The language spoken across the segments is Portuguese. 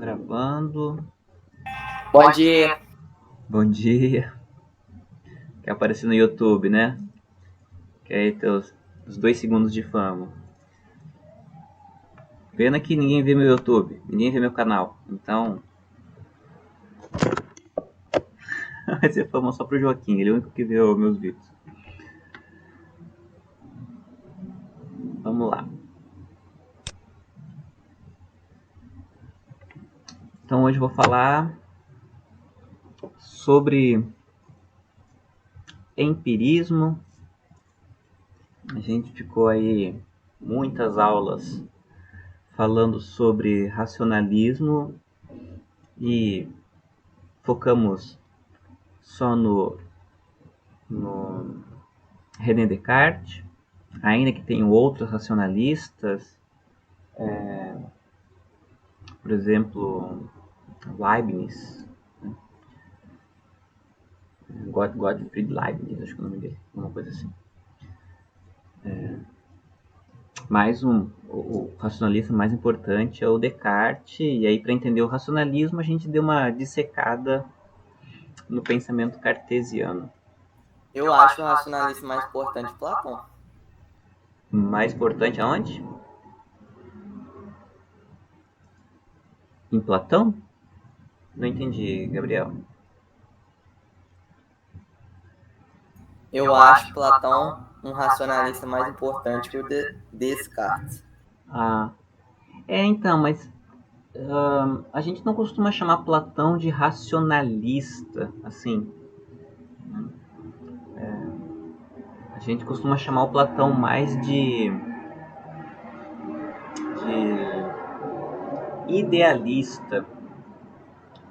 Gravando. Bom dia. Bom dia. Quer aparecer no YouTube, né? Quer ter os 2 segundos de fama. Pena que ninguém vê meu YouTube, ninguém vê meu canal. Então, vai ser fama só pro Joaquim, ele é o único que vê os meus vídeos. Vamos lá. Então hoje eu vou falar sobre empirismo. A gente ficou aí muitas aulas falando sobre racionalismo e focamos só no René Descartes, ainda que tenham outros racionalistas, por exemplo, Leibniz, Gottfried Leibniz, acho que é o nome dele, uma coisa assim. Mas o racionalista mais importante é o Descartes, e aí para entender o racionalismo a gente deu uma dissecada no pensamento cartesiano. Eu acho o racionalista mais importante Platão. Mais importante aonde? Em Platão? Não entendi, Gabriel. Eu acho Platão um racionalista mais importante que o Descartes. Ah, então, mas a gente não costuma chamar Platão de racionalista, assim. A gente costuma chamar o Platão mais de idealista,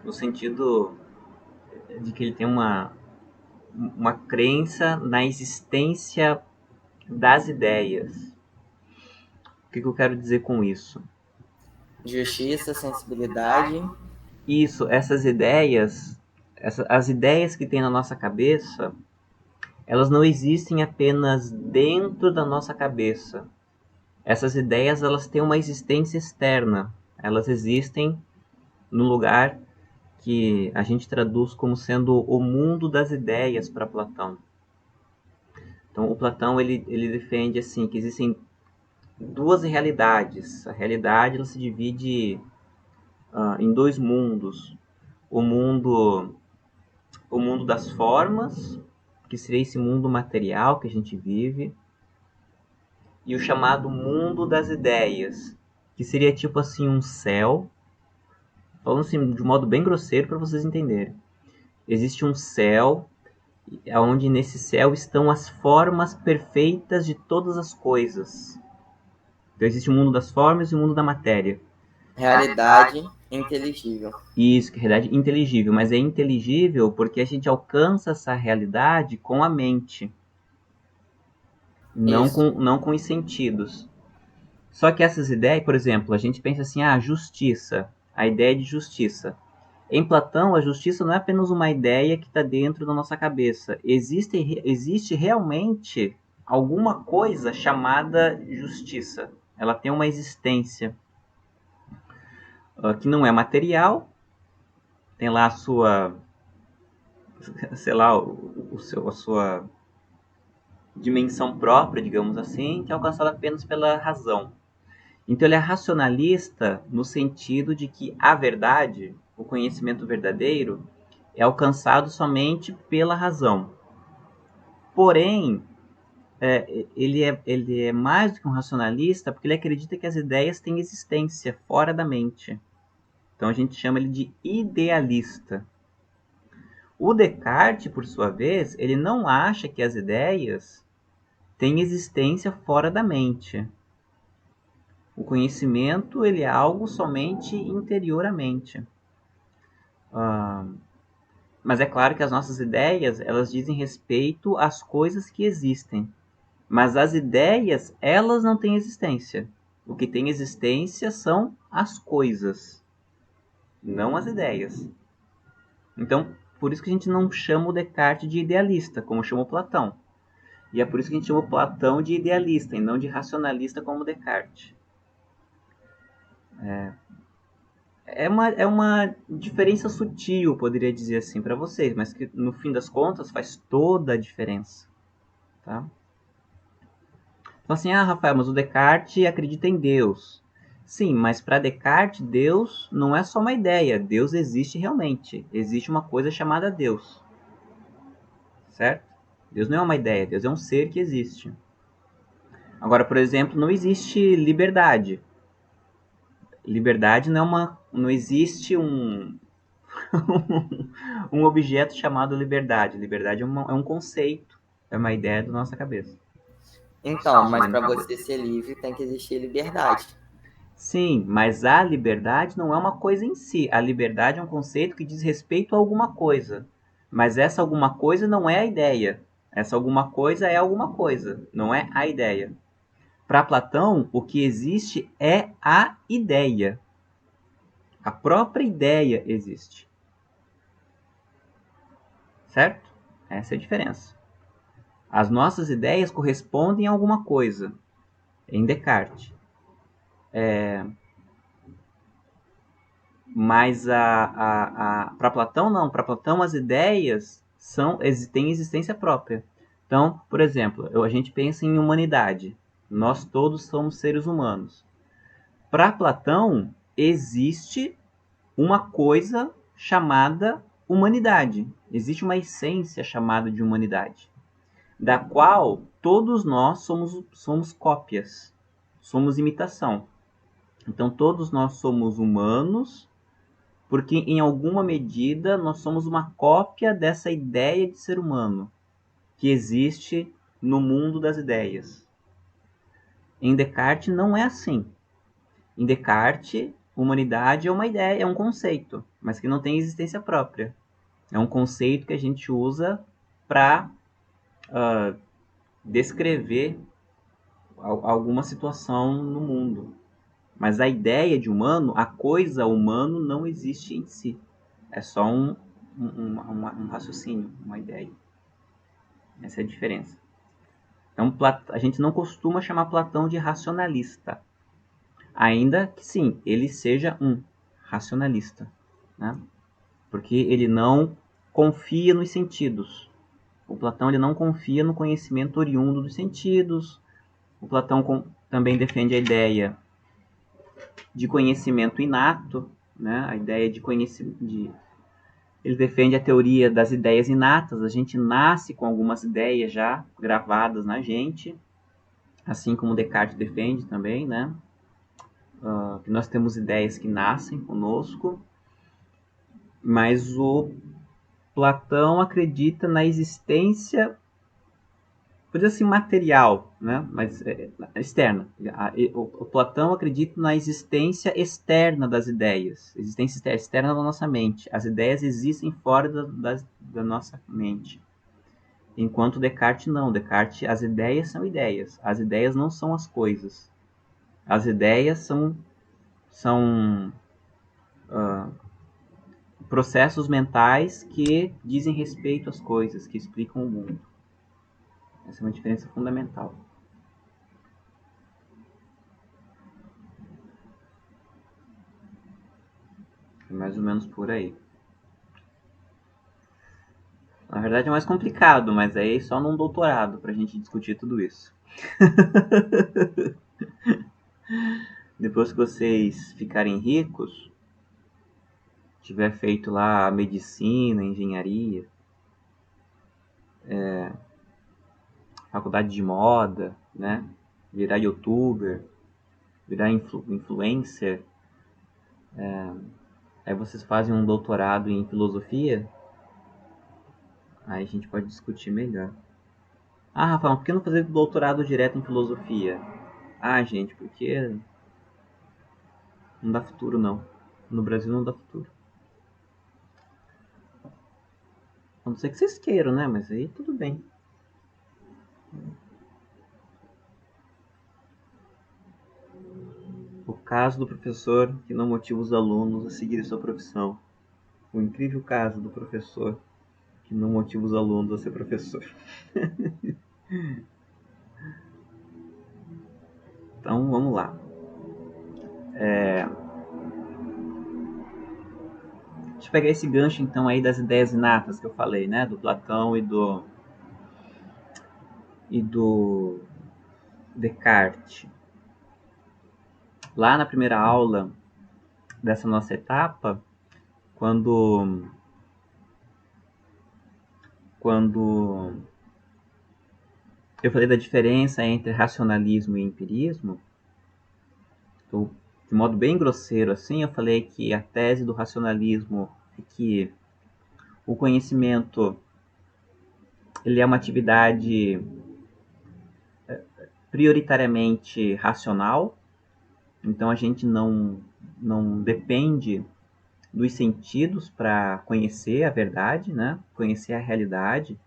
no sentido de que ele tem uma crença na existência das ideias. O que eu quero dizer com isso? Justiça, sensibilidade. Isso, essas ideias, as ideias que tem na nossa cabeça, elas não existem apenas dentro da nossa cabeça. Essas ideias, elas têm uma existência externa. Elas existem no lugar que a gente traduz como sendo o mundo das ideias para Platão. Então, o Platão ele defende assim que existem duas realidades. A realidade ela se divide em dois mundos. O mundo, o mundo das formas, que seria esse mundo material que a gente vive, e o chamado mundo das ideias, que seria tipo assim um céu, falando assim de um modo bem grosseiro para vocês entenderem. Existe um céu, onde nesse céu estão as formas perfeitas de todas as coisas. Então existe o mundo das formas e o mundo da matéria. Realidade inteligível. Isso, que é realidade inteligível, mas é inteligível porque a gente alcança essa realidade com a mente, Isso. não com os sentidos. Só que essas ideias, por exemplo, a gente pensa assim, justiça, a ideia de justiça. Em Platão, a justiça não é apenas uma ideia que está dentro da nossa cabeça. Existe realmente alguma coisa chamada justiça. Ela tem uma existência que não é material, tem lá a sua, sei lá, a sua dimensão própria, digamos assim, que é alcançada apenas pela razão. Então ele é racionalista no sentido de que a verdade, o conhecimento verdadeiro, é alcançado somente pela razão. Porém, ele é mais do que um racionalista porque ele acredita que as ideias têm existência fora da mente. Então a gente chama ele de idealista. O Descartes, por sua vez, ele não acha que as ideias têm existência fora da mente. O conhecimento ele é algo somente interior à mente. Ah, mas é claro que as nossas ideias elas dizem respeito às coisas que existem. Mas as ideias elas não têm existência. O que tem existência são as coisas, não as ideias. Então, por isso que a gente não chama o Descartes de idealista, como chamou Platão. E é por isso que a gente chama Platão de idealista e não de racionalista como Descartes. é uma diferença sutil, poderia dizer assim, para vocês, mas que no fim das contas faz toda a diferença. Tá? Então assim, Rafael, mas o Descartes acredita em Deus. Sim, mas para Descartes, Deus não é só uma ideia. Deus existe realmente. Existe uma coisa chamada Deus. Certo? Deus não é uma ideia, Deus é um ser que existe. Agora, por exemplo, não existe liberdade. Liberdade não existe um objeto chamado liberdade. Liberdade é um conceito, é uma ideia da nossa cabeça. Então, mas para você ser livre tem que existir liberdade. Sim, mas a liberdade não é uma coisa em si. A liberdade é um conceito que diz respeito a alguma coisa. Mas essa alguma coisa não é a ideia. Essa alguma coisa é alguma coisa, não é a ideia. Para Platão, o que existe é a ideia. A própria ideia existe. Certo? Essa é a diferença. As nossas ideias correspondem a alguma coisa, em Descartes. Mas para Platão, não. Para Platão, as ideias têm existência própria. Então, por exemplo, a gente pensa em humanidade. Nós todos somos seres humanos. Para Platão, existe uma coisa chamada humanidade. Existe uma essência chamada de humanidade, da qual todos nós somos cópias, somos imitação. Então, todos nós somos humanos, porque em alguma medida nós somos uma cópia dessa ideia de ser humano que existe no mundo das ideias. Em Descartes não é assim. Em Descartes, humanidade é uma ideia, é um conceito, mas que não tem existência própria. É um conceito que a gente usa para descrever alguma situação no mundo. Mas a ideia de humano, a coisa humano, não existe em si. É só um raciocínio, uma ideia. Essa é a diferença. Então, a gente não costuma chamar Platão de racionalista. Ainda que sim, ele seja um racionalista. Né? Porque ele não confia nos sentidos. O Platão ele não confia no conhecimento oriundo dos sentidos. O Platão também defende a ideia de conhecimento inato, né? A ideia de conhecimento. Ele defende a teoria das ideias inatas. A gente nasce com algumas ideias já gravadas na gente, assim como Descartes defende também, né? Que nós temos ideias que nascem conosco, mas o Platão acredita na existência, coisa assim, material, né? Mas externa. O Platão acredita na existência externa das ideias, existência externa da nossa mente. As ideias existem fora da nossa mente. Enquanto Descartes não. Descartes, as ideias são ideias. As ideias não são as coisas. As ideias são processos mentais que dizem respeito às coisas, que explicam o mundo. Essa é uma diferença fundamental. É mais ou menos por aí. Na verdade é mais complicado, mas aí só num doutorado pra gente discutir tudo isso. Depois que vocês ficarem ricos, tiver feito lá medicina, engenharia, faculdade de moda, né? Virar youtuber, virar influencer, aí vocês fazem um doutorado em filosofia, aí a gente pode discutir melhor. Rafael, por que não fazer doutorado direto em filosofia? Gente, porque não dá futuro não. No Brasil não dá futuro. A não ser que vocês queiram, né? Mas aí tudo bem. O caso do professor que não motiva os alunos a seguirem sua profissão. O incrível caso do professor que não motiva os alunos a ser professor. Então vamos lá. Deixa eu pegar esse gancho então aí das ideias inatas que eu falei, né? Do Platão e do Descartes. Lá na primeira aula dessa nossa etapa, quando eu falei da diferença entre racionalismo e empirismo, de modo bem grosseiro assim, eu falei que a tese do racionalismo é que o conhecimento ele é uma atividade prioritariamente racional, então a gente não depende dos sentidos para conhecer a verdade, né? Conhecer a realidade.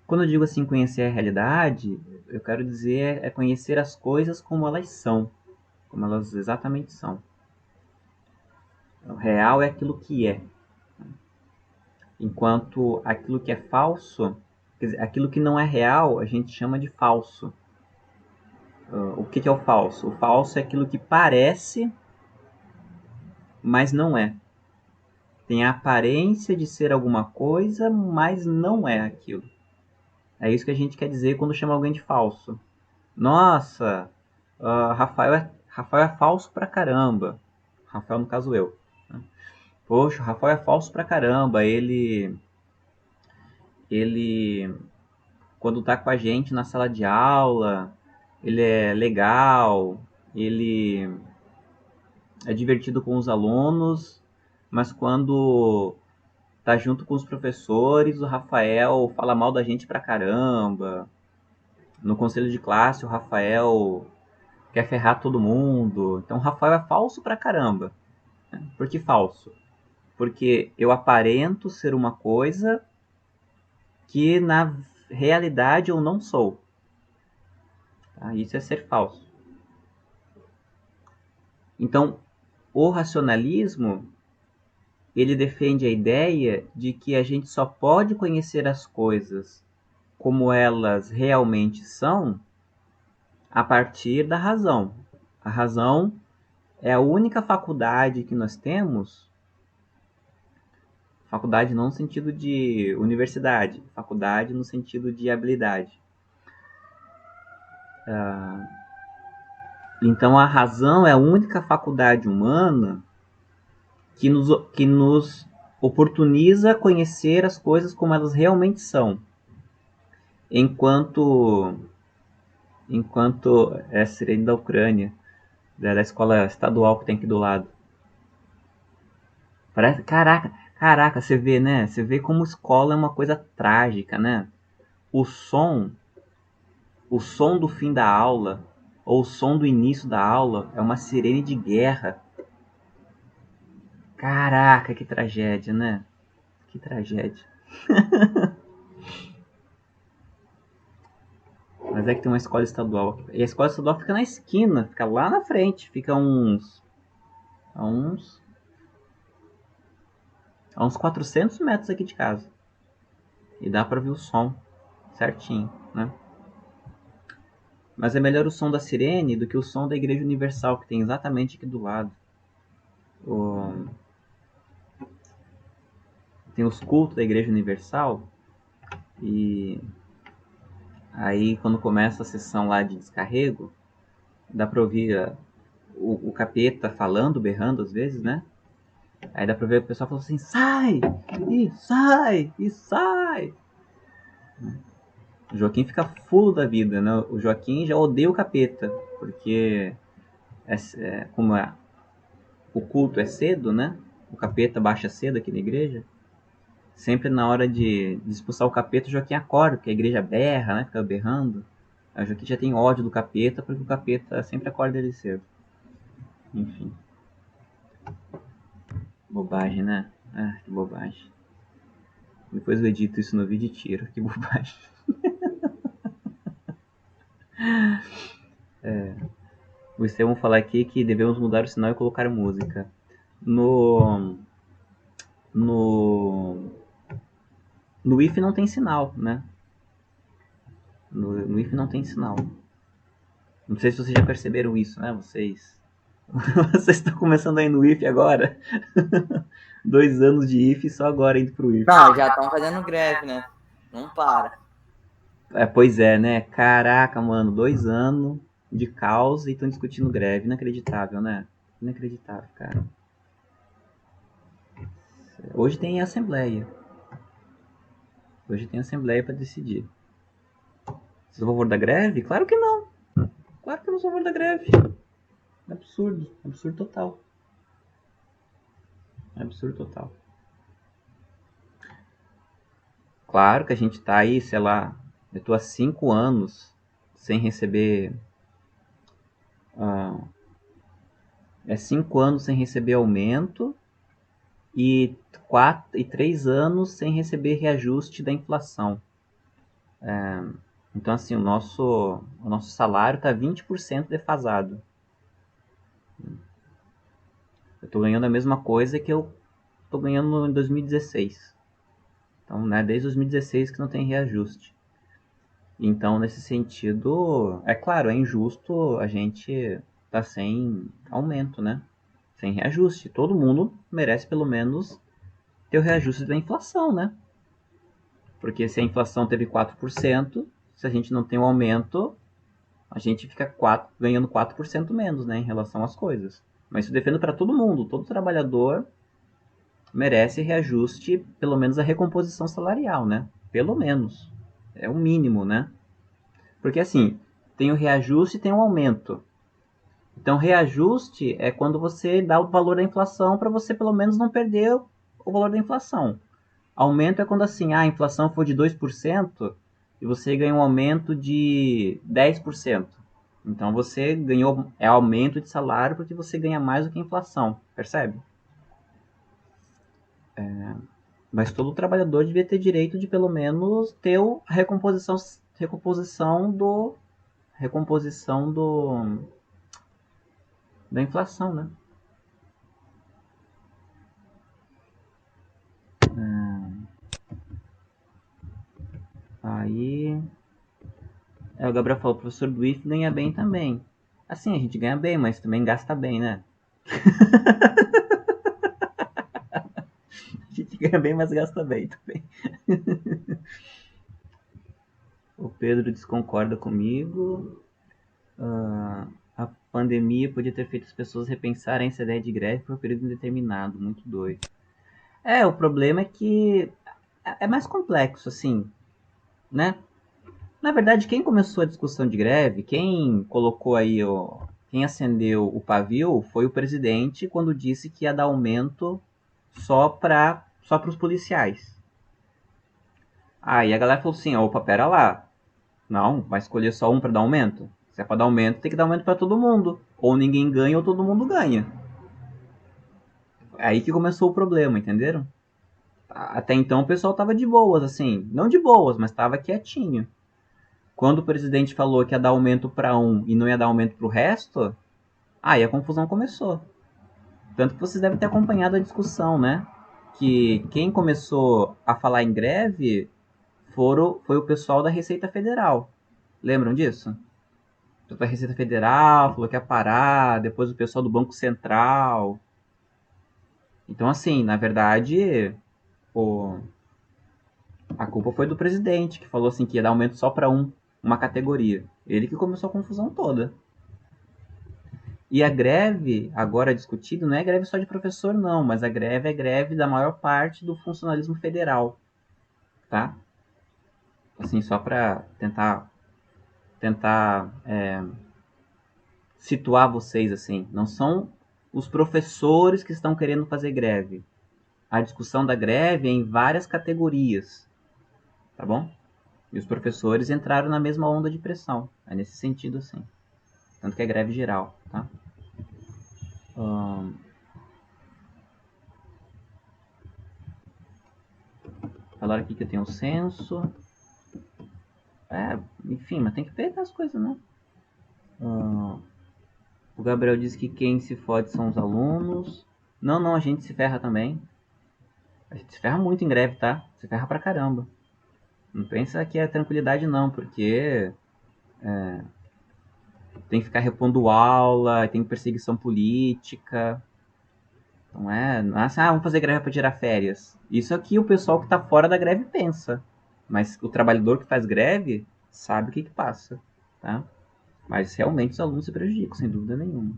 Quando eu digo assim conhecer a realidade, eu quero dizer é conhecer as coisas como elas são, como elas exatamente são. O real é aquilo que é, enquanto aquilo que é falso, quer dizer, aquilo que não é real, a gente chama de falso. O que é o falso? O falso é aquilo que parece, mas não é. Tem a aparência de ser alguma coisa, mas não é aquilo. É isso que a gente quer dizer quando chama alguém de falso. Nossa, Rafael é falso pra caramba. Rafael, no caso eu. Poxa, o Rafael é falso pra caramba. Ele, quando tá com a gente na sala de aula, ele é legal, ele é divertido com os alunos, mas quando tá junto com os professores, o Rafael fala mal da gente pra caramba. No conselho de classe, o Rafael quer ferrar todo mundo. Então, o Rafael é falso pra caramba. Por que falso? Porque eu aparento ser uma coisa que na realidade eu não sou. Tá? Isso é ser falso. Então, o racionalismo ele defende a ideia de que a gente só pode conhecer as coisas como elas realmente são a partir da razão. A razão é a única faculdade que nós temos, faculdade não no sentido de universidade, faculdade no sentido de habilidade. Então a razão é a única faculdade humana que nos oportuniza conhecer as coisas como elas realmente são. Enquanto é a sirene da Ucrânia, da escola estadual que tem aqui do lado. Parece, caraca, você vê, né? Você vê como escola é uma coisa trágica, né? O som, o som do fim da aula ou o som do início da aula é uma sirene de guerra. Caraca, que tragédia, né? Que tragédia. Mas é que tem uma escola estadual. E a escola estadual fica na esquina, fica lá na frente, fica a uns, a uns 400 metros aqui de casa. E dá pra ouvir o som certinho, né? Mas é melhor o som da sirene do que o som da Igreja Universal, que tem exatamente aqui do lado. Tem os cultos da Igreja Universal e aí quando começa a sessão lá de descarrego, dá pra ouvir o capeta falando, berrando às vezes, né? Aí dá pra ver o pessoal falando assim, sai! E sai! E sai! O Joaquim fica fulo da vida, né? O Joaquim já odeia o capeta, porque como o culto é cedo, né? O capeta baixa cedo aqui na igreja. Sempre na hora de expulsar o capeta, o Joaquim acorda, porque a igreja berra, né? Fica berrando. Aí o Joaquim já tem ódio do capeta, porque o capeta sempre acorda ele cedo. Enfim. Bobagem, né? Ah, que bobagem. Depois eu edito isso no vídeo e tiro. Que bobagem. O Estevão falar aqui que devemos mudar o sinal e colocar música. No. No. No Wi-Fi não tem sinal, né? No Wi-Fi não tem sinal. Não sei se vocês já perceberam isso, né? Vocês Vocês estão começando aí no IF agora? 2 anos de IF só agora indo pro IF. Não, já estão fazendo greve, né? Não para. Pois é, né? Caraca, mano, 2 anos de caos e estão discutindo greve. Inacreditável, né? Inacreditável, cara. Hoje tem assembleia. Hoje tem assembleia para decidir. Vocês são a favor da greve? Claro que não. Claro que eu não sou a favor da greve. É absurdo. Absurdo total. É absurdo total. Claro que a gente tá aí, sei lá, eu tô há 5 anos sem receber. ah, 5 anos sem receber aumento e 3 anos sem receber reajuste da inflação. Então, assim, o nosso salário está 20% defasado. Eu estou ganhando a mesma coisa que eu estou ganhando em 2016. Então, né, desde 2016 que não tem reajuste. Então, nesse sentido, é claro, é injusto a gente tá sem aumento, né? Sem reajuste. Todo mundo merece pelo menos ter o reajuste da inflação, né? Porque se a inflação teve 4%, se a gente não tem um aumento, a gente fica ganhando 4% menos, né, em relação às coisas. Mas isso defendo para todo mundo. Todo trabalhador merece reajuste, pelo menos a recomposição salarial, né? Pelo menos. É o mínimo, né? Porque assim, tem o reajuste e tem o aumento. Então, reajuste é quando você dá o valor da inflação para você pelo menos não perder o valor da inflação. Aumento é quando assim, a inflação for de 2% e você ganha um aumento de 10%. Então você ganhou aumento de salário porque você ganha mais do que a inflação, percebe? Mas todo trabalhador devia ter direito de pelo menos ter a recomposição da inflação, né? Aí o Gabriel falou, o professor do IF ganha bem também. Assim, a gente ganha bem, mas também gasta bem, né? A gente ganha bem, mas gasta bem também. O Pedro desconcorda comigo. A pandemia podia ter feito as pessoas repensarem essa ideia de greve por um período indeterminado. Muito doido. O problema é que é mais complexo, assim, né? Na verdade, quem começou a discussão de greve, quem colocou aí, quem acendeu o pavio foi o presidente quando disse que ia dar aumento só para os policiais. Aí a galera falou assim, opa, pera lá. Não, vai escolher só um para dar aumento? Se é para dar aumento, tem que dar aumento para todo mundo. Ou ninguém ganha ou todo mundo ganha. É aí que começou o problema, entenderam? Até então o pessoal tava de boas, assim. Não de boas, mas tava quietinho. Quando o presidente falou que ia dar aumento para um e não ia dar aumento para o resto, aí a confusão começou. Tanto que vocês devem ter acompanhado a discussão, né? Que quem começou a falar em greve foi o pessoal da Receita Federal. Lembram disso? A Receita Federal falou que ia parar, depois o pessoal do Banco Central. Então, assim, na verdade, o, a culpa foi do presidente, que falou assim que ia dar aumento só para uma categoria. Ele que começou a confusão toda. E a greve, agora discutida, não é greve só de professor, não, mas a greve é greve da maior parte do funcionalismo federal, tá? Assim, só para tentar situar vocês, assim, não são os professores que estão querendo fazer greve. A discussão da greve é em várias categorias, tá bom? E os professores entraram na mesma onda de pressão, é nesse sentido, assim. Tanto que é greve geral, tá? Falaram aqui que eu tenho censo. Enfim, mas tem que pegar as coisas, né? O Gabriel disse que quem se fode são os alunos. Não, não, a gente se ferra também. A gente se ferra muito em greve, tá? Se ferra pra caramba. Não pensa que é tranquilidade não, porque tem que ficar repondo aula, tem perseguição política. Não é assim, vamos fazer greve para tirar férias. Isso aqui o pessoal que está fora da greve pensa. Mas o trabalhador que faz greve sabe o que passa, tá? Mas realmente os alunos se prejudicam, sem dúvida nenhuma.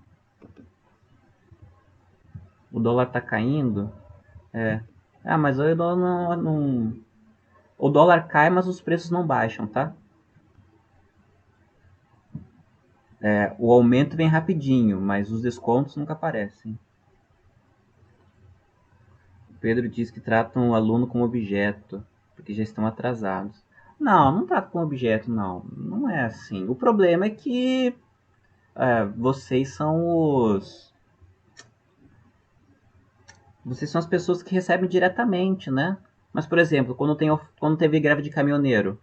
O dólar está caindo. Mas o dólar não. O dólar cai, mas os preços não baixam, tá? O aumento vem rapidinho, mas os descontos nunca aparecem. O Pedro diz que tratam o aluno como objeto, porque já estão atrasados. Não trato como objeto, não. Não é assim. O problema é que vocês são os. Vocês são as pessoas que recebem diretamente, né? Mas, por exemplo, quando teve greve de caminhoneiro,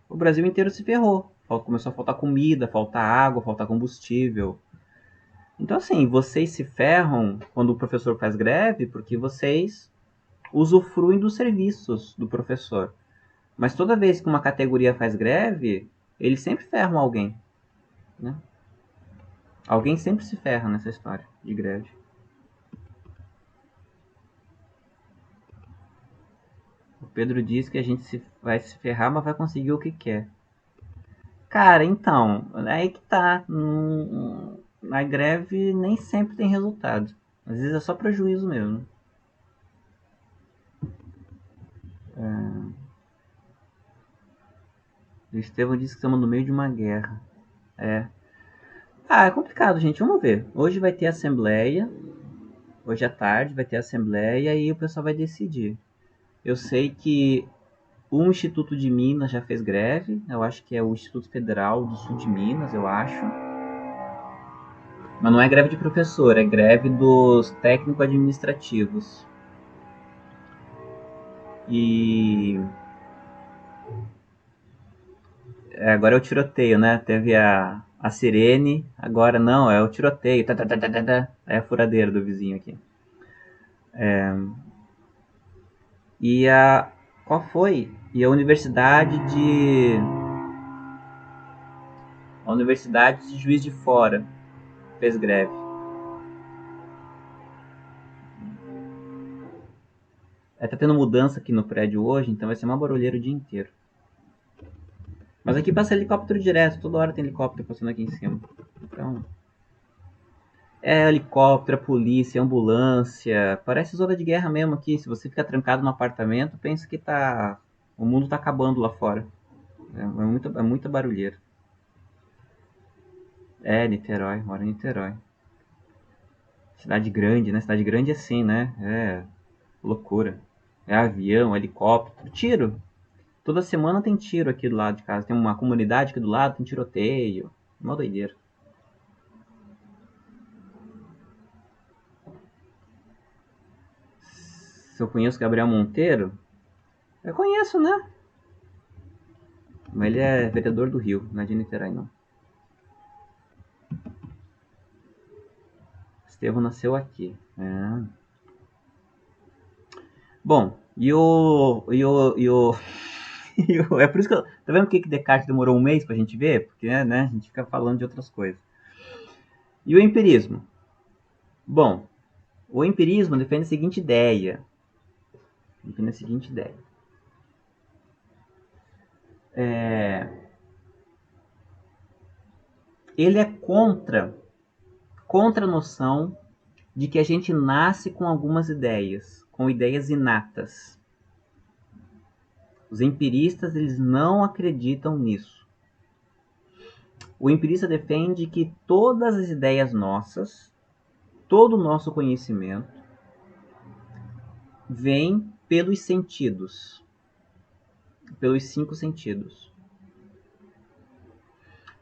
o Brasil inteiro se ferrou. Começou a faltar comida, faltar água, faltar combustível. Então, assim, vocês se ferram quando o professor faz greve porque vocês usufruem dos serviços do professor. Mas toda vez que uma categoria faz greve, eles sempre ferram alguém, né? Alguém sempre se ferra nessa história de greve. O Pedro diz que a gente vai se ferrar, mas vai conseguir o que quer. Cara, então, aí que tá. A greve nem sempre tem resultado. Às vezes é só prejuízo mesmo. O Estevão disse que estamos no meio de uma guerra. É complicado, gente. Vamos ver. Hoje vai ter assembleia. Hoje à tarde vai ter assembleia e o pessoal vai decidir. Eu sei que o Instituto de Minas já fez greve. Eu acho que é o Instituto Federal do Sul de Minas, eu acho. Mas não é greve de professor, é greve dos técnico-administrativos. E agora é o tiroteio, né? Teve a sirene, agora não, é o tiroteio. Tá, tá, tá, tá, tá. É a furadeira do vizinho aqui. E a. Qual foi? E a Universidade de. A Universidade de Juiz de Fora fez greve. Tá tendo mudança aqui no prédio hoje, então vai ser uma barulheira o dia inteiro. Mas aqui passa helicóptero direto, toda hora tem helicóptero passando aqui em cima. Então. É helicóptero, polícia, ambulância. Parece zona de guerra mesmo aqui. Se você ficar trancado no apartamento, pensa que tá. O mundo tá acabando lá fora. É muita barulheira. É, Niterói, mora em Niterói. Cidade grande, né? Cidade grande é assim, né? É loucura. É avião, helicóptero, tiro. Toda semana tem tiro aqui do lado de casa. Tem uma comunidade aqui do lado, tem tiroteio. Uma doideira. Se eu conheço Gabriel Monteiro? Eu conheço, né? Mas ele é vereador do Rio, não é de Niterói, não. Estevão nasceu aqui. Bom, é por isso que tá vendo por que Descartes demorou um mês pra gente ver? Porque, né, a gente fica falando de outras coisas. E o empirismo? Bom, o empirismo defende a seguinte ideia. Ele é contra a noção de que a gente nasce com algumas ideias, com ideias inatas. Os empiristas, eles não acreditam nisso. O empirista defende que todas as ideias nossas, todo o nosso conhecimento, vem pelos sentidos, pelos 5 sentidos.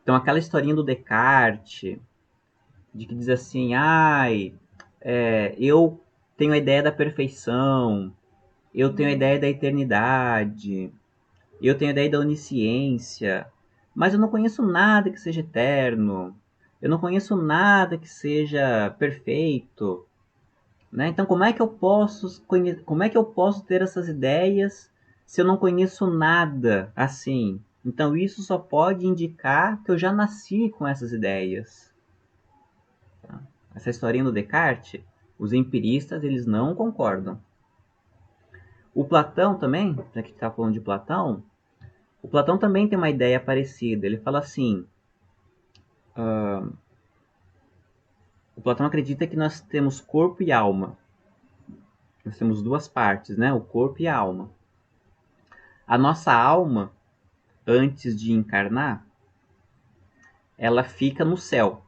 Então, aquela historinha do Descartes, de que diz assim, eu tenho a ideia da perfeição, eu tenho a ideia da eternidade, eu tenho a ideia da onisciência, mas eu não conheço nada que seja eterno, eu não conheço nada que seja perfeito, né? Então como é que eu posso ter essas ideias se eu não conheço nada assim? Então isso só pode indicar que eu já nasci com essas ideias. Tá? Essa historinha do Descartes, os empiristas eles não concordam. O Platão também, já que está falando de Platão, o Platão também tem uma ideia parecida. Ele fala assim, o Platão acredita que nós temos corpo e alma. Nós temos duas partes, né? O corpo e a alma. A nossa alma, antes de encarnar, ela fica no céu,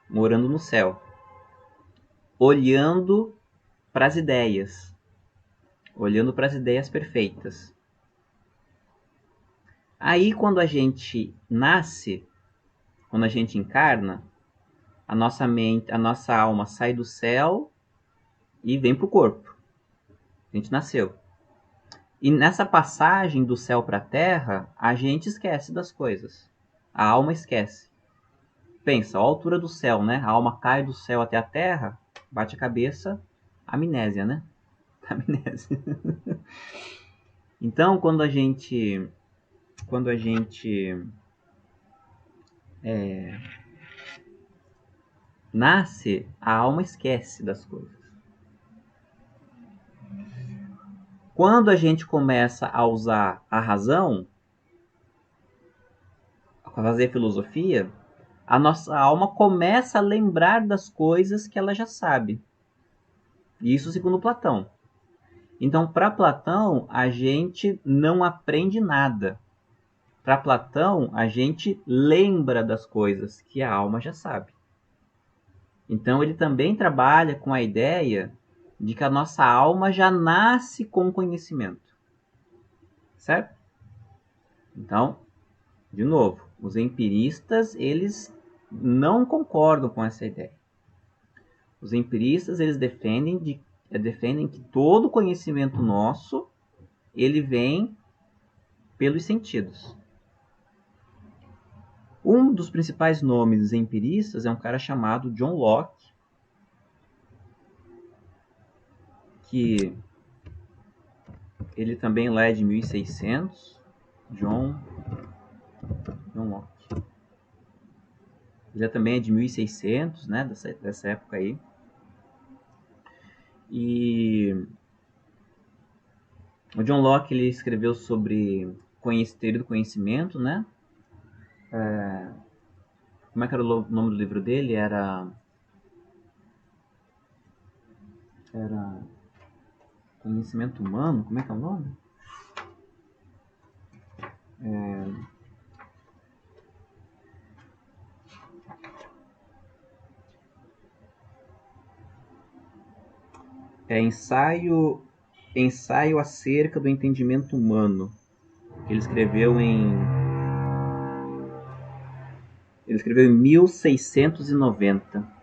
morando no céu, olhando para as ideias, olhando para as ideias perfeitas. Aí, quando a gente nasce, quando a gente encarna, a nossa mente, a nossa alma sai do céu e vem para o corpo. A gente nasceu. E nessa passagem do céu para a terra, a gente esquece das coisas. A alma esquece. Pensa, a altura do céu, né? A alma cai do céu até a terra, bate a cabeça, amnésia, né? Amnésia. Então, quando a gente nasce, a alma esquece das coisas. Quando a gente começa a usar a razão, a fazer filosofia, a nossa alma começa a lembrar das coisas que ela já sabe. Isso segundo Platão. Então, para Platão, a gente não aprende nada. Para Platão, a gente lembra das coisas que a alma já sabe. Então, ele também trabalha com a ideia de que a nossa alma já nasce com conhecimento. Certo? Então, de novo, os empiristas, eles não concordam com essa ideia. Os empiristas, eles defendem que todo conhecimento nosso, ele vem pelos sentidos. Um dos principais nomes empiristas é um cara chamado John Locke, que ele também lá é de 1600, John Locke. Ele também é de 1600, né, dessa época aí. E o John Locke, ele escreveu sobre teoria do conhecimento, né? Como é que era o nome do livro dele? Era Conhecimento Humano? Como é que é o nome? É Ensaio acerca do entendimento humano. Ele escreveu em 1690.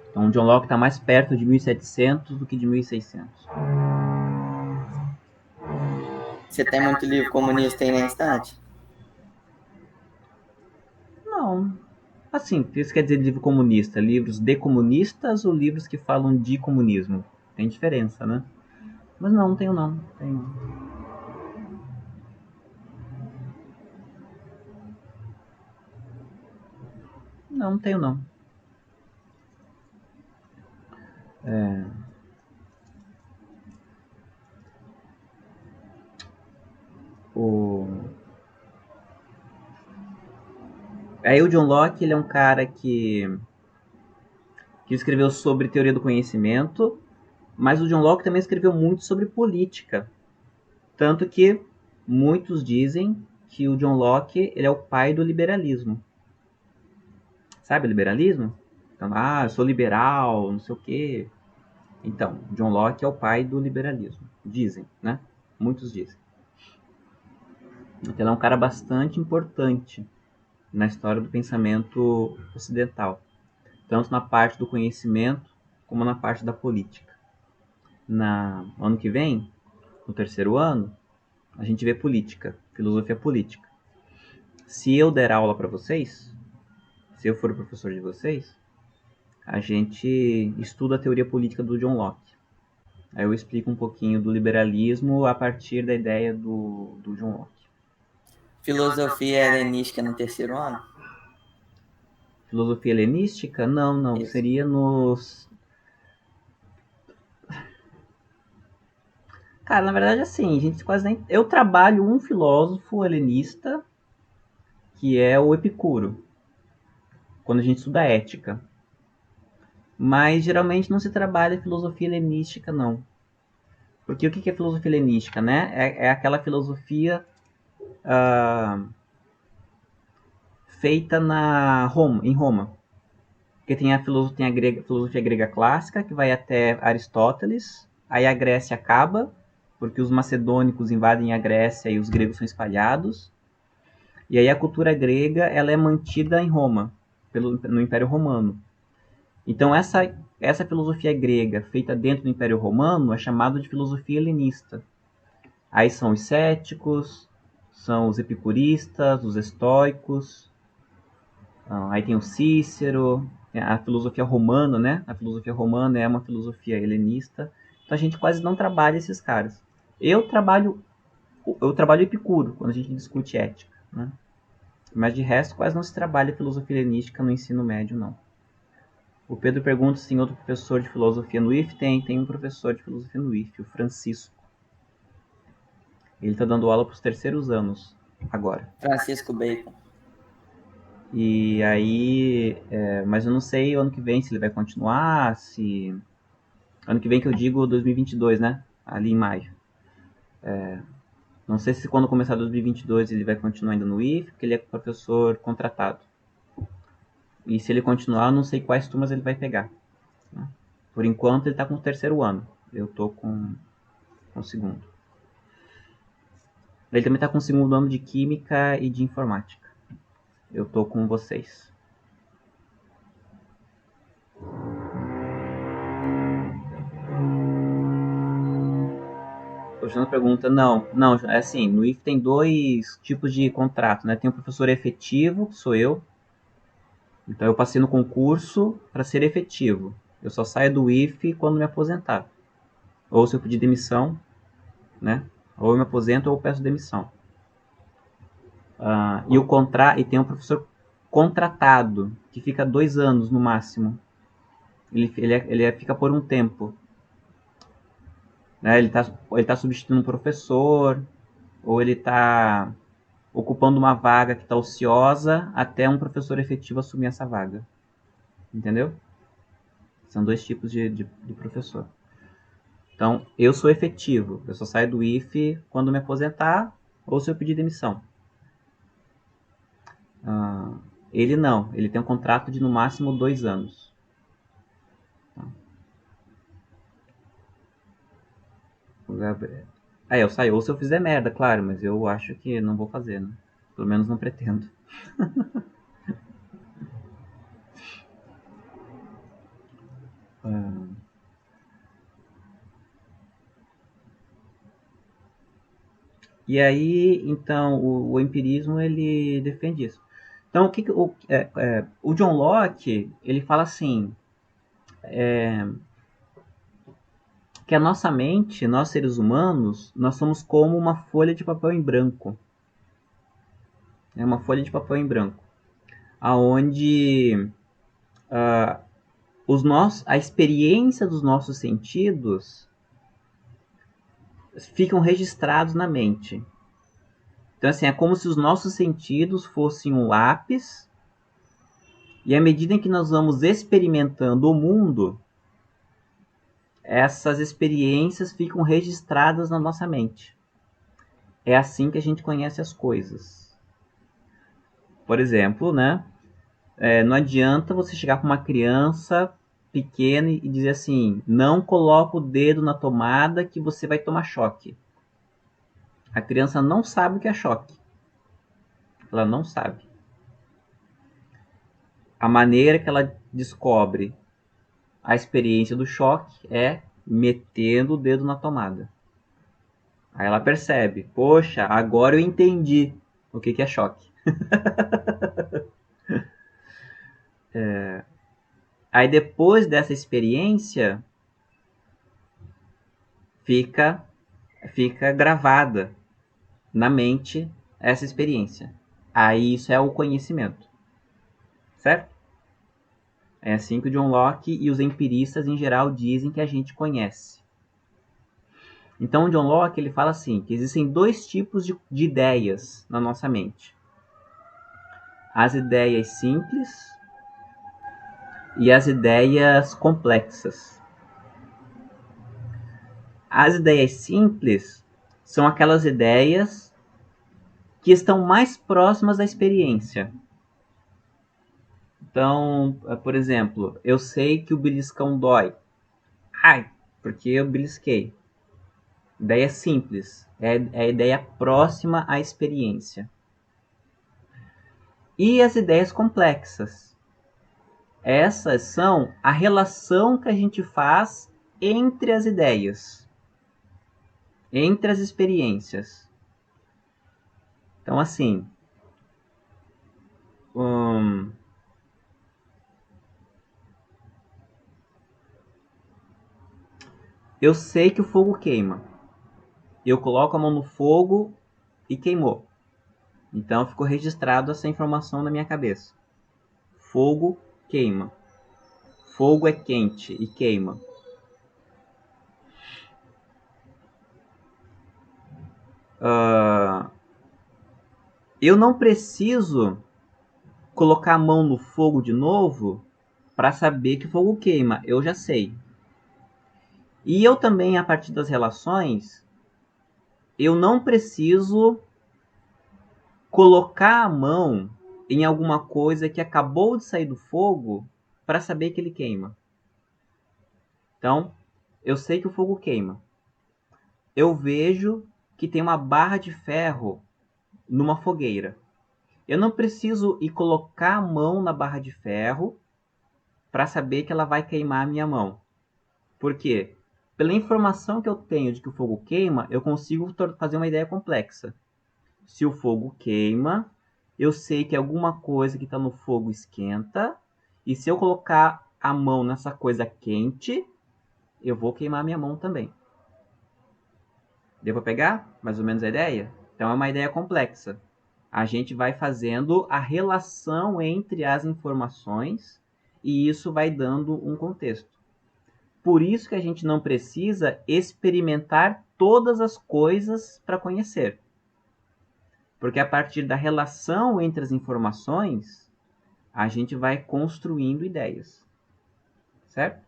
Então, John Locke está mais perto de 1700 do que de 1600. Você tem muito livro comunista aí na estante? Não. Assim, isso quer dizer livro comunista? Livros de comunistas ou livros que falam de comunismo? Tem diferença, né? Mas não tenho não. Tenho. Não tenho não. Aí o John Locke, ele é um cara que escreveu sobre teoria do conhecimento, mas o John Locke também escreveu muito sobre política. Tanto que muitos dizem que o John Locke, ele é o pai do liberalismo. Sabe o liberalismo? Então, eu sou liberal, não sei o quê. Então, John Locke é o pai do liberalismo. Dizem, né? Muitos dizem. Então, ele é um cara bastante importante na história do pensamento ocidental. Tanto na parte do conhecimento, como na parte da política. No ano que vem, no terceiro ano, a gente vê política, filosofia política. Se eu der aula para vocês, se eu for o professor de vocês, a gente estuda a teoria política do John Locke. Aí eu explico um pouquinho do liberalismo a partir da ideia do John Locke. Filosofia helenística no terceiro ano? Filosofia helenística? Não. Isso. Seria nos... Cara, na verdade, assim, a gente quase nem... Eu trabalho um filósofo helenista, que é o Epicuro, quando a gente estuda ética. Mas geralmente não se trabalha filosofia helenística, não. Porque o que é filosofia helenística, né? É aquela filosofia feita em Roma. Porque tem a filosofia grega clássica, que vai até Aristóteles. Aí a Grécia acaba, porque os macedônicos invadem a Grécia e os gregos são espalhados. E aí a cultura grega ela é mantida em Roma, no Império Romano. Então essa filosofia grega feita dentro do Império Romano é chamada de filosofia helenista. Aí são os céticos, são os epicuristas, os estoicos, aí tem o Cícero, a filosofia romana, né? A filosofia romana é uma filosofia helenista. Então a gente quase não trabalha esses caras. Eu trabalho Epicuro quando a gente discute ética, né? Mas de resto quase não se trabalha filosofia helenística no ensino médio, não. O Pedro pergunta se tem outro professor de filosofia no IF. Tem um professor de filosofia no IF, o Francisco. Ele está dando aula para os terceiros anos agora. Francisco Bacon. E aí, mas eu não sei ano que vem se ele vai continuar, se... Ano que vem que eu digo 2022, né? Ali em maio. Não sei se quando começar 2022 ele vai continuar ainda no IF, porque ele é professor contratado. E se ele continuar, eu não sei quais turmas ele vai pegar, né? Por enquanto ele está com o terceiro ano. Eu estou com o segundo. Ele também está com o segundo ano de Química e de Informática. Eu estou com vocês. O Jana pergunta, não, é assim, no IF tem dois tipos de contrato, né? Tem o professor efetivo, que sou eu. Então eu passei no concurso para ser efetivo. Eu só saio do IF quando me aposentar. Ou se eu pedir demissão, né? Ou eu me aposento ou eu peço demissão. E tem um professor contratado, que fica 2 anos no máximo. Ele fica por um tempo. Né? Ele tá substituindo um professor, ou ele está ocupando uma vaga que está ociosa até um professor efetivo assumir essa vaga. Entendeu? São dois tipos de professor. Então, eu sou efetivo. Eu só saio do IF quando me aposentar ou se eu pedir demissão. Ele não. Ele tem um contrato de no máximo 2 anos. Eu saio. Ou se eu fizer merda, claro. Mas eu acho que não vou fazer, né? Pelo menos não pretendo. E aí, então, o empirismo ele defende isso. Então, o John Locke ele fala assim, que a nossa mente, nós seres humanos, nós somos como uma folha de papel em branco. É uma folha de papel em branco, aonde a experiência dos nossos sentidos ficam registrados na mente. Então, assim, é como se os nossos sentidos fossem um lápis, e à medida em que nós vamos experimentando o mundo, essas experiências ficam registradas na nossa mente. É assim que a gente conhece as coisas. Por exemplo, né? Não adianta você chegar para uma criança pequena e dizer assim, não coloca o dedo na tomada que você vai tomar choque. A criança não sabe o que é choque. Ela não sabe. A maneira que ela descobre a experiência do choque é metendo o dedo na tomada. Aí ela percebe, poxa, agora eu entendi o que é choque. Aí depois dessa experiência, fica gravada na mente essa experiência. Aí isso é o conhecimento. Certo? É assim que o John Locke e os empiristas em geral dizem que a gente conhece. Então o John Locke ele fala assim, que existem dois tipos de ideias na nossa mente. As ideias simples e as ideias complexas. As ideias simples são aquelas ideias que estão mais próximas da experiência. Então, por exemplo, eu sei que o beliscão dói. Ai, porque eu belisquei. Ideia simples, é a ideia próxima à experiência. E as ideias complexas. Essas são a relação que a gente faz entre as ideias, entre as experiências. Então, assim, eu sei que o fogo queima. Eu coloco a mão no fogo e queimou. Então ficou registrado essa informação na minha cabeça. Fogo queima. Fogo é quente e queima. Eu não preciso colocar a mão no fogo de novo para saber que o fogo queima. Eu já sei. E eu também, a partir das relações, eu não preciso colocar a mão em alguma coisa que acabou de sair do fogo para saber que ele queima. Então, eu sei que o fogo queima. Eu vejo que tem uma barra de ferro numa fogueira. Eu não preciso ir colocar a mão na barra de ferro para saber que ela vai queimar a minha mão. Por quê? Pela informação que eu tenho de que o fogo queima, eu consigo fazer uma ideia complexa. Se o fogo queima, eu sei que alguma coisa que está no fogo esquenta, e se eu colocar a mão nessa coisa quente, eu vou queimar minha mão também. Deu para pegar mais ou menos a ideia? Então é uma ideia complexa. A gente vai fazendo a relação entre as informações e isso vai dando um contexto. Por isso que a gente não precisa experimentar todas as coisas para conhecer. Porque a partir da relação entre as informações, a gente vai construindo ideias. Certo?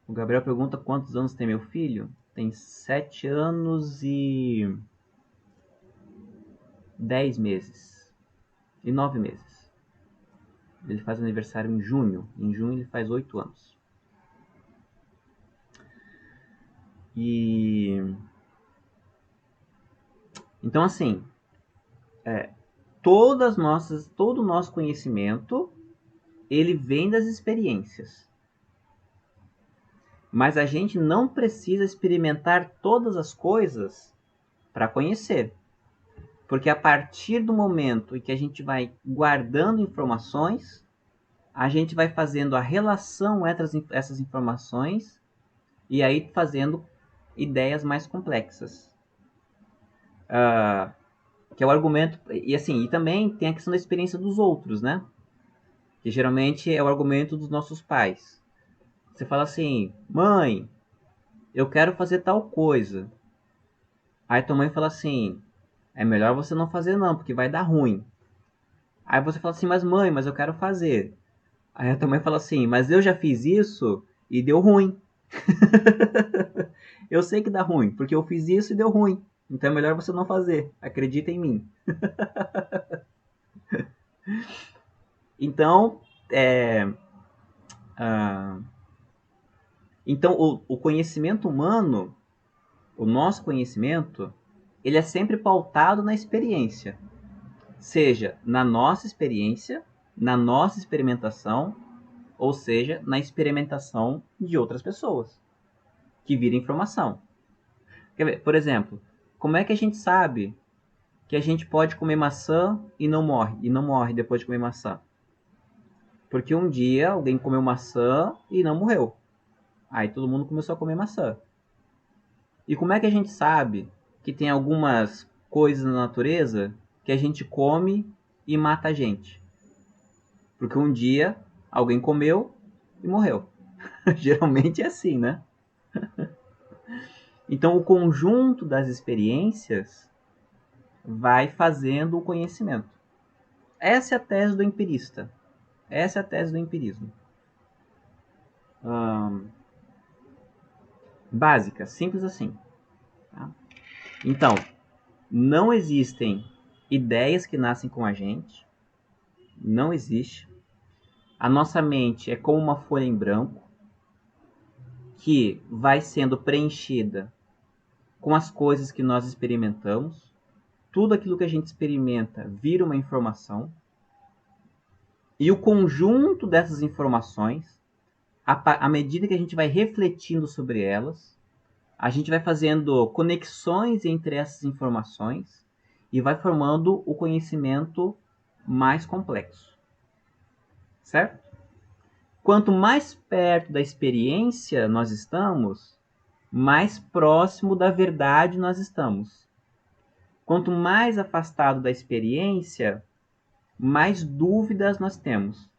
O Gabriel pergunta quantos anos tem meu filho? Tem 7 anos e 10 meses. E 9 meses. Ele faz aniversário em junho. Em junho ele faz 8 anos. Então, assim, todo o nosso conhecimento, ele vem das experiências. Mas a gente não precisa experimentar todas as coisas para conhecer. Porque a partir do momento em que a gente vai guardando informações, a gente vai fazendo a relação entre essas informações e aí fazendo ideias mais complexas. Que é o argumento... E assim, e também tem a questão da experiência dos outros, né? Que geralmente é o argumento dos nossos pais. Você fala assim, mãe, eu quero fazer tal coisa. Aí tua mãe fala assim, é melhor você não fazer não, porque vai dar ruim. Aí você fala assim, mas mãe, mas eu quero fazer. Aí a tua mãe fala assim, mas eu já fiz isso e deu ruim. Eu sei que dá ruim, porque eu fiz isso e deu ruim. Então é melhor você não fazer. Acredita em mim. Então, então o conhecimento humano, o nosso conhecimento, ele é sempre pautado na experiência. Seja na nossa experiência, na nossa experimentação, ou seja, na experimentação de outras pessoas, que vira informação. Quer ver, por exemplo, como é que a gente sabe que a gente pode comer maçã e não morre depois de comer maçã? Porque um dia alguém comeu maçã e não morreu. Aí todo mundo começou a comer maçã. E como é que a gente sabe que tem algumas coisas na natureza que a gente come e mata a gente? Porque um dia alguém comeu e morreu. Geralmente é assim, né? Então o conjunto das experiências vai fazendo o conhecimento. Essa é a tese do empirista. Essa é a tese do empirismo. Básica, simples assim. Tá? Então, não existem ideias que nascem com a gente. Não existe. A nossa mente é como uma folha em branco que vai sendo preenchida com as coisas que nós experimentamos. Tudo aquilo que a gente experimenta vira uma informação. E o conjunto dessas informações, à medida que a gente vai refletindo sobre elas, a gente vai fazendo conexões entre essas informações e vai formando o conhecimento mais complexo. Certo? Quanto mais perto da experiência nós estamos, mais próximo da verdade nós estamos. Quanto mais afastado da experiência, mais dúvidas nós temos.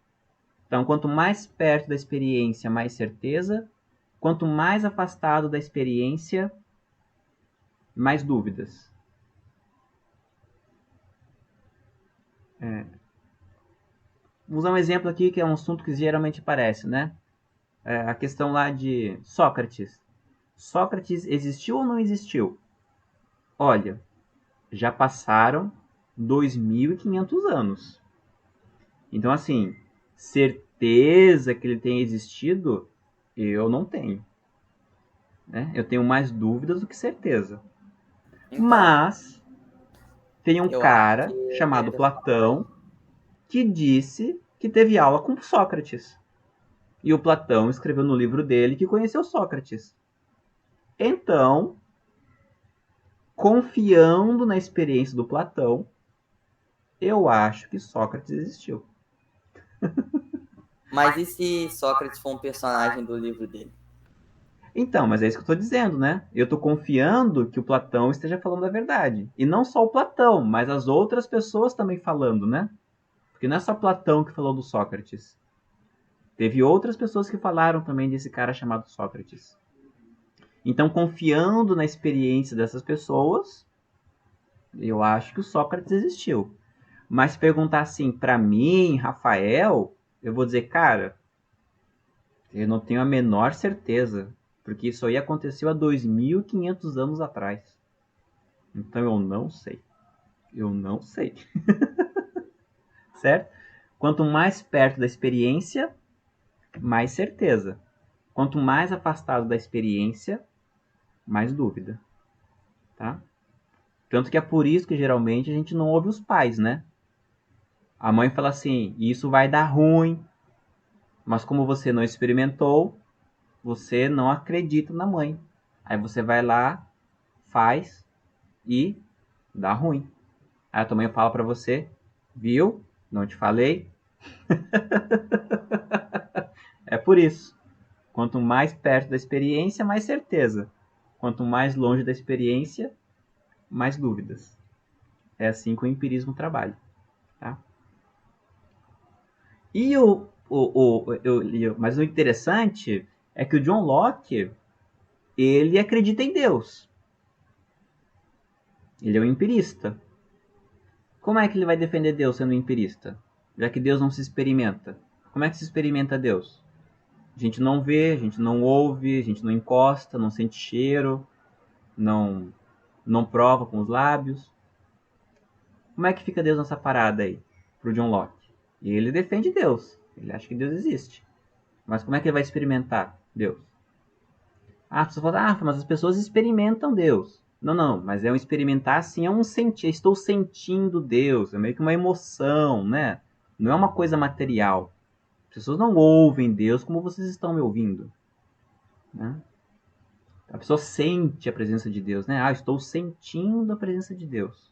Então, quanto mais perto da experiência, mais certeza. Quanto mais afastado da experiência, mais dúvidas. Vou usar um exemplo aqui que é um assunto que geralmente aparece, né? A questão lá de Sócrates. Sócrates existiu ou não existiu? Olha, já passaram 2.500 anos. Então, assim, certeza que ele tenha existido, eu não tenho. Né? Eu tenho mais dúvidas do que certeza. Então, Mas tem um eu acho que cara chamado ele fala. Platão que disse que teve aula com Sócrates. E o Platão escreveu no livro dele que conheceu Sócrates. Então, confiando na experiência do Platão, eu acho que Sócrates existiu. Mas e se Sócrates for um personagem do livro dele? Então, mas é isso que eu estou dizendo, né? Eu estou confiando que o Platão esteja falando a verdade. E não só o Platão, mas as outras pessoas também falando, né? Porque não é só Platão que falou do Sócrates. Teve outras pessoas que falaram também desse cara chamado Sócrates. Então, confiando na experiência dessas pessoas, eu acho que o Sócrates existiu. Mas se perguntar assim para mim, Rafael, eu vou dizer, cara, eu não tenho a menor certeza, porque isso aí aconteceu há 2.500 anos atrás. Então eu não sei. Eu não sei. Certo? Quanto mais perto da experiência, mais certeza. Quanto mais afastado da experiência, mais dúvida. Tá? Tanto que é por isso que geralmente a gente não ouve os pais, né? A mãe fala assim, isso vai dar ruim, mas como você não experimentou, você não acredita na mãe. Aí você vai lá, faz e dá ruim. Aí a tua mãe fala pra você, viu? Não te falei? É por isso. Quanto mais perto da experiência, mais certeza. Quanto mais longe da experiência, mais dúvidas. É assim que o empirismo trabalha. Tá? E mas o interessante é que o John Locke, ele acredita em Deus. Ele é um empirista. Como é que ele vai defender Deus sendo um empirista? Já que Deus não se experimenta. Como é que se experimenta Deus? A gente não vê, a gente não ouve, a gente não encosta, não sente cheiro, não prova com os lábios. Como é que fica Deus nessa parada aí, pro John Locke? E ele defende Deus. Ele acha que Deus existe. Mas como é que ele vai experimentar Deus? Ah, você fala, mas as pessoas experimentam Deus. Não, não, mas é um experimentar assim, é um sentir. Estou sentindo Deus, é meio que uma emoção, né? Não é uma coisa material. As pessoas não ouvem Deus como vocês estão me ouvindo. Né? A pessoa sente a presença de Deus, né? Ah, estou sentindo a presença de Deus.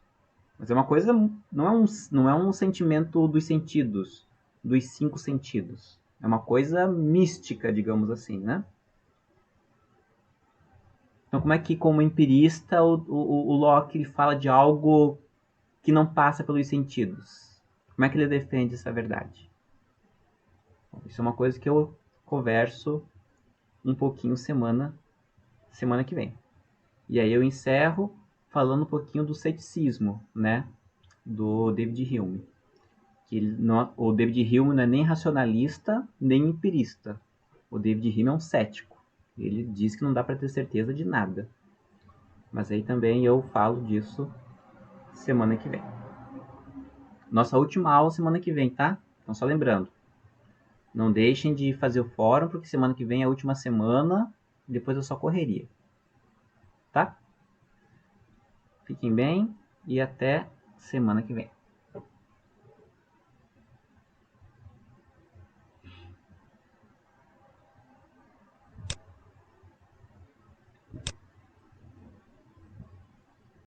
Mas é uma coisa, não é um sentimento dos sentidos, dos 5 sentidos. É uma coisa mística, digamos assim, né? Então, como é que, como empirista, o Locke ele fala de algo que não passa pelos sentidos? Como é que ele defende essa verdade? Bom, isso é uma coisa que eu converso um pouquinho semana que vem. E aí eu encerro falando um pouquinho do ceticismo, né, do David Hume. Que o David Hume não é nem racionalista, nem empirista. O David Hume é um cético. Ele diz que não dá para ter certeza de nada. Mas aí também eu falo disso semana que vem. Nossa última aula semana que vem, tá? Então só lembrando, não deixem de fazer o fórum, porque semana que vem é a última semana, depois eu só correria. Tá? Fiquem bem e até semana que vem.